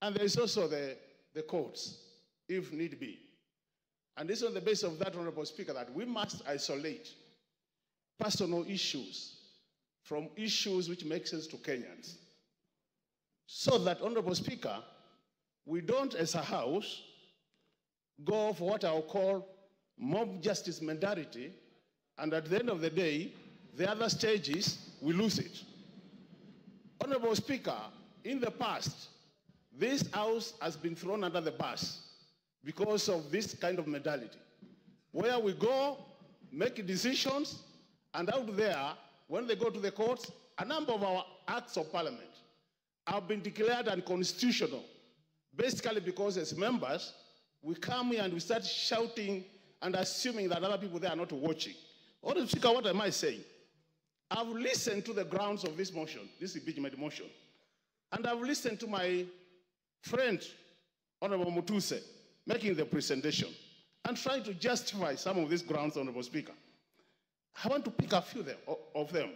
And there is also the courts, if need be. And it's on the basis of that, Honorable Speaker, that we must isolate personal issues from issues which make sense to Kenyans. So that, Honorable Speaker, we don't, as a House, go for what I'll call mob justice mentality, and at the end of the day, the other stages, we lose it. Honorable Speaker, in the past, this House has been thrown under the bus because of this kind of mentality, where we go, make decisions, and out there, when they go to the courts, a number of our acts of parliament have been declared unconstitutional, basically because as members, we come here and we start shouting and assuming that other people there are not watching. Honorable Speaker, what am I saying? I've listened to the grounds of this motion, this impeachment motion, and I've listened to my friend, Honorable Mutuse, making the presentation and trying to justify some of these grounds, Honorable Speaker. I want to pick a few of them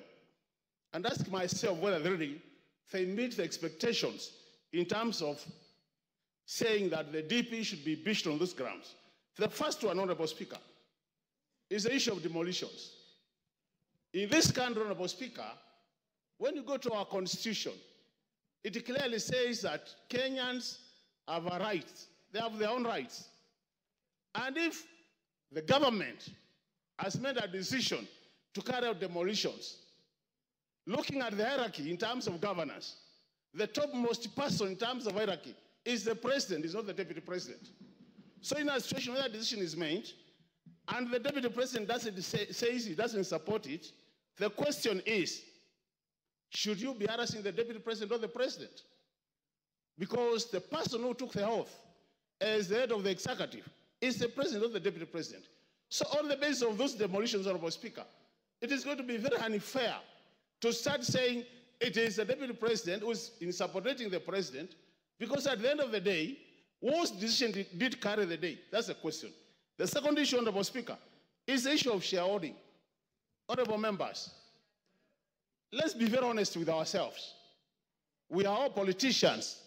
and ask myself whether they meet the expectations in terms of saying that the DP should be impeached on those grounds. The first one, Honorable Speaker, is the issue of demolitions. In this country, Honorable Speaker, when you go to our constitution, it clearly says that Kenyans have a right. They have their own rights. And if the government has made a decision to carry out demolitions, looking at the hierarchy in terms of governance, the topmost person in terms of hierarchy is the president, is not the deputy president. So in a situation where that decision is made, and the deputy president says he doesn't support it, the question is, should you be harassing the deputy president or the president? Because the person who took the oath as the head of the executive is the president or the deputy president. So on the basis of those demolitions, Honorable Speaker, it is going to be very unfair to start saying it is the deputy president who is insubordinating the president, because at the end of the day, whose decision did carry the day? That's the question. The second issue, Honorable Speaker, is the issue of shareholding. Honorable members, let's be very honest with ourselves. We are all politicians.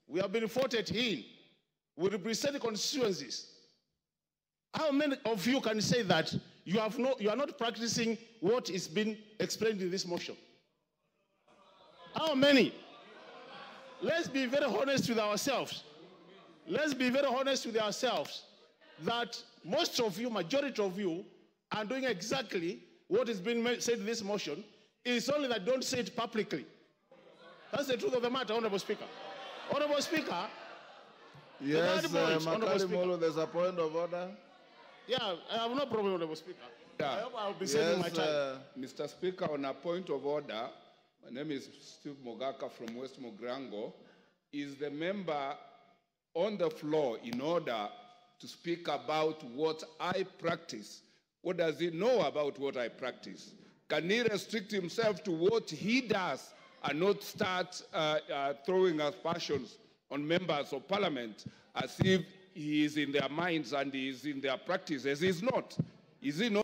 We have been voted in. We represent constituencies. How many of you can say that you are not practicing what is being explained in this motion? How many? Let's be very honest with ourselves. Let's be very honest with ourselves that most of you, majority of you, are doing exactly what is being said in this motion. It's only that don't say it publicly. That's the truth of the matter, Honorable Speaker. Honorable Speaker. Yes, Makalimolo, there's a point of order. Yeah, I have no problem, Honorable Speaker. Yeah. I hope I'll be saving my time. Mr. Speaker, on a point of order, my name is Steve Mogaka from West Mogrango. Is the member on the floor in order to speak about what I practice? What does he know about what I practice? Can he restrict himself to what he does and not start throwing aspersions on members of parliament as if he is in their minds and he is in their practices? He's not. Is he not?